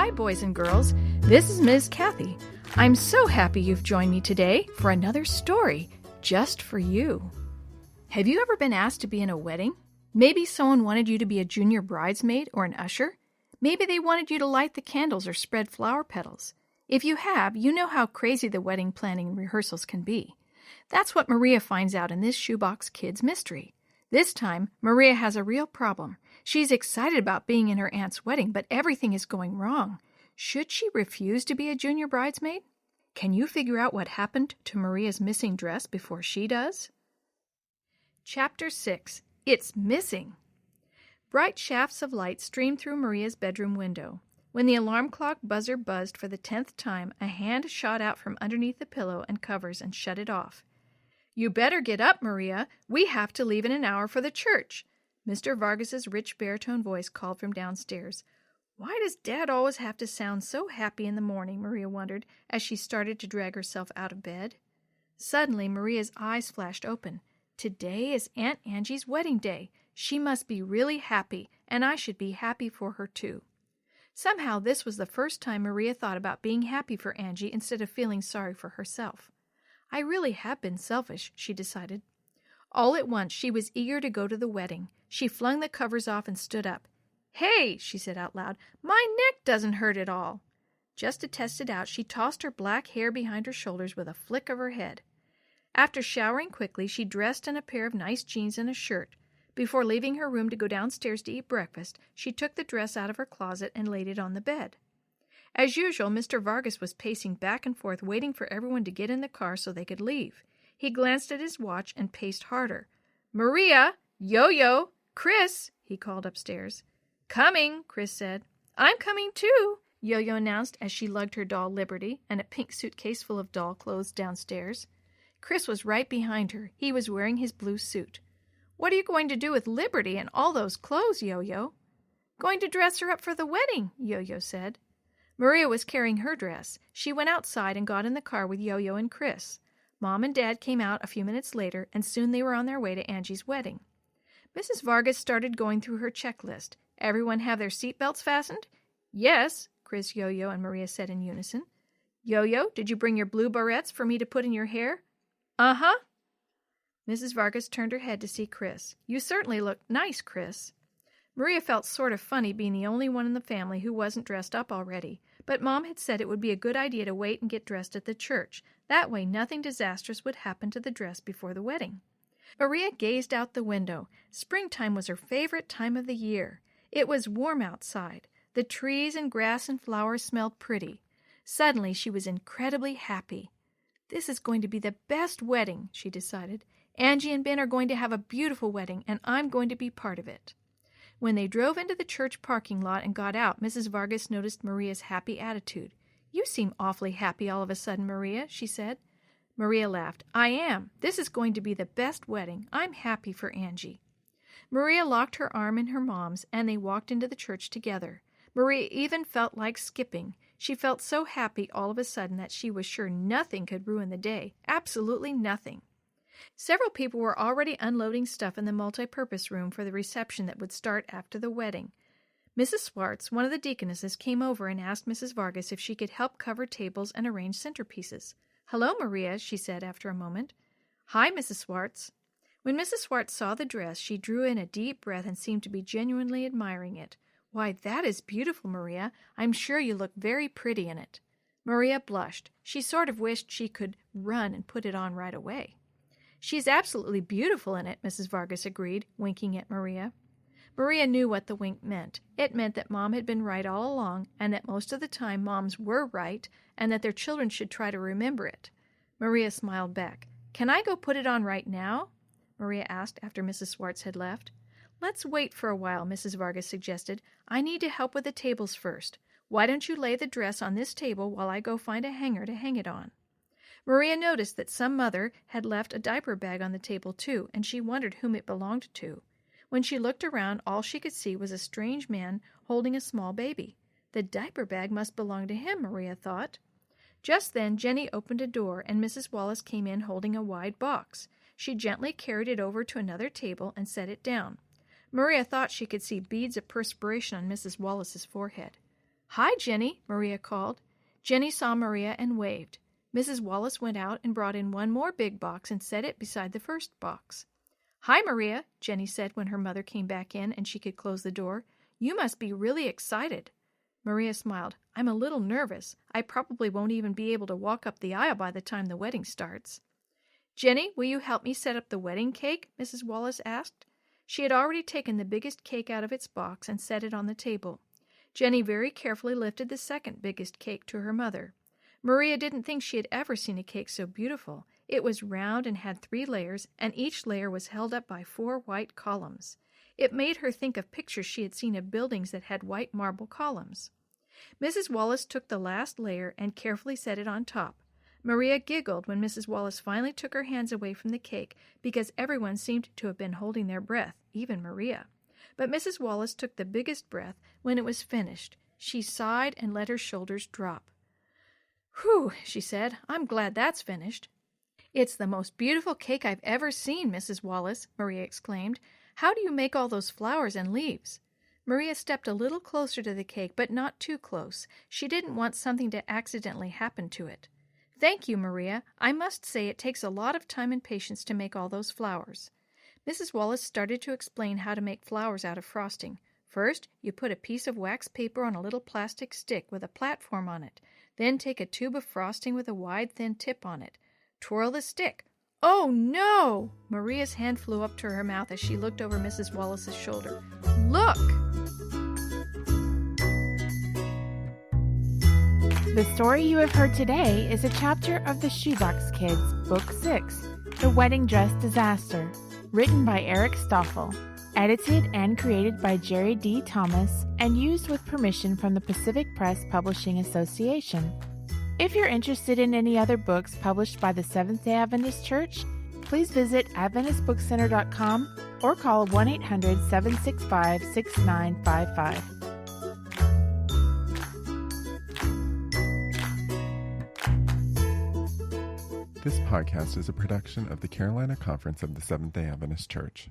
Hi, boys and girls. This is Ms. Kathy. I'm so happy you've joined me today for another story just for you. Have you ever been asked to be in a wedding? Maybe someone wanted you to be a junior bridesmaid or an usher. Maybe they wanted you to light the candles or spread flower petals. If you have, you know how crazy the wedding planning and rehearsals can be. That's what Maria finds out in this Shoebox Kids mystery. This time, Maria has a real problem. She's excited about being in her aunt's wedding, but everything is going wrong. Should she refuse to be a junior bridesmaid? Can you figure out what happened to Maria's missing dress before she does? Chapter 6. It's Missing. Bright shafts of light streamed through Maria's bedroom window. When the alarm clock buzzer buzzed for the 10th time, a hand shot out from underneath the pillow and covers and shut it off. "You better get up, Maria. We have to leave in an hour for the church," Mr. Vargas's rich baritone voice called from downstairs. Why does Dad always have to sound so happy in the morning, Maria wondered, as she started to drag herself out of bed. Suddenly, Maria's eyes flashed open. Today is Aunt Angie's wedding day. She must be really happy, and I should be happy for her too. Somehow, this was the first time Maria thought about being happy for Angie instead of feeling sorry for herself. I really have been selfish, she decided. All at once, she was eager to go to the wedding. She flung the covers off and stood up. "Hey," she said out loud, "my neck doesn't hurt at all." Just to test it out, she tossed her black hair behind her shoulders with a flick of her head. After showering quickly, she dressed in a pair of nice jeans and a shirt. Before leaving her room to go downstairs to eat breakfast, she took the dress out of her closet and laid it on the bed. As usual, Mr. Vargas was pacing back and forth, waiting for everyone to get in the car so they could leave. He glanced at his watch and paced harder. "Maria! Yo-Yo! Chris!" he called upstairs. "Coming," Chris said. "I'm coming too," Yo-Yo announced as she lugged her doll Liberty and a pink suitcase full of doll clothes downstairs. Chris was right behind her. He was wearing his blue suit. "What are you going to do with Liberty and all those clothes, Yo-Yo?" "Going to dress her up for the wedding," Yo-Yo said. Maria was carrying her dress. She went outside and got in the car with Yo-Yo and Chris. Mom and Dad came out a few minutes later, and soon they were on their way to Angie's wedding. Mrs. Vargas started going through her checklist. "Everyone have their seatbelts fastened?" "Yes," Chris, Yo-Yo, and Maria said in unison. "Yo-Yo, did you bring your blue barrettes for me to put in your hair?" "Uh-huh." Mrs. Vargas turned her head to see Chris. "You certainly look nice, Chris." Maria felt sort of funny being the only one in the family who wasn't dressed up already, but Mom had said it would be a good idea to wait and get dressed at the church. That way nothing disastrous would happen to the dress before the wedding. Maria gazed out the window. Springtime was her favorite time of the year. It was warm outside. The trees and grass and flowers smelled pretty. Suddenly she was incredibly happy. "This is going to be the best wedding," she decided. "Angie and Ben are going to have a beautiful wedding, and I'm going to be part of it." When they drove into the church parking lot and got out, Mrs. Vargas noticed Maria's happy attitude. "You seem awfully happy all of a sudden, Maria," she said. Maria laughed. "I am. This is going to be the best wedding. I'm happy for Angie." Maria locked her arm in her mom's, and they walked into the church together. Maria even felt like skipping. She felt so happy all of a sudden that she was sure nothing could ruin the day. Absolutely nothing. Several people were already unloading stuff in the multi-purpose room for the reception that would start after the wedding. Mrs. Swartz, one of the deaconesses, came over and asked Mrs. Vargas if she could help cover tables and arrange centerpieces. "Hello, Maria," she said after a moment. "Hi, Mrs. Swartz." When Mrs. Swartz saw the dress, she drew in a deep breath and seemed to be genuinely admiring it. "Why, that is beautiful, Maria. I'm sure you look very pretty in it." Maria blushed. She sort of wished she could run and put it on right away. "She's absolutely beautiful in it," Mrs. Vargas agreed, winking at Maria. Maria knew what the wink meant. It meant that Mom had been right all along, and that most of the time moms were right, and that their children should try to remember it. Maria smiled back. "Can I go put it on right now?" Maria asked after Mrs. Swartz had left. "Let's wait for a while," Mrs. Vargas suggested. "I need to help with the tables first. Why don't you lay the dress on this table while I go find a hanger to hang it on?" Maria noticed that some mother had left a diaper bag on the table too, and she wondered whom it belonged to. When she looked around, all she could see was a strange man holding a small baby. The diaper bag must belong to him, Maria thought. Just then, Jenny opened a door, and Mrs. Wallace came in holding a wide box. She gently carried it over to another table and set it down. Maria thought she could see beads of perspiration on Mrs. Wallace's forehead. "Hi, Jenny," Maria called. Jenny saw Maria and waved. Mrs. Wallace went out and brought in one more big box and set it beside the first box. "Hi, Maria," Jenny said when her mother came back in and she could close the door. "You must be really excited." Maria smiled. "I'm a little nervous. I probably won't even be able to walk up the aisle by the time the wedding starts." "Jenny, will you help me set up the wedding cake?" Mrs. Wallace asked. She had already taken the biggest cake out of its box and set it on the table. Jenny very carefully lifted the second biggest cake to her mother. Maria didn't think she had ever seen a cake so beautiful. It was round and had 3 layers, and each layer was held up by 4 white columns. It made her think of pictures she had seen of buildings that had white marble columns. Mrs. Wallace took the last layer and carefully set it on top. Maria giggled when Mrs. Wallace finally took her hands away from the cake because everyone seemed to have been holding their breath, even Maria. But Mrs. Wallace took the biggest breath when it was finished. She sighed and let her shoulders drop. "Whew," she said, "I'm glad that's finished." "It's the most beautiful cake I've ever seen, Mrs. Wallace," Maria exclaimed. "How do you make all those flowers and leaves?" Maria stepped a little closer to the cake, but not too close. She didn't want something to accidentally happen to it. "Thank you, Maria. I must say it takes a lot of time and patience to make all those flowers." Mrs. Wallace started to explain how to make flowers out of frosting. First, you put a piece of wax paper on a little plastic stick with a platform on it. Then take a tube of frosting with a wide, thin tip on it. Twirl the stick. "Oh, no!" Maria's hand flew up to her mouth as she looked over Mrs. Wallace's shoulder. "Look!" The story you have heard today is a chapter of the Shoebox Kids, Book 6, The Wedding Dress Disaster, written by Eric Stoffel, edited and created by Jerry D. Thomas, and used with permission from the Pacific Press Publishing Association. If you're interested in any other books published by the Seventh-day Adventist Church, please visit AdventistBookCenter.com or call 1-800-765-6955. This podcast is a production of the Carolina Conference of the Seventh-day Adventist Church.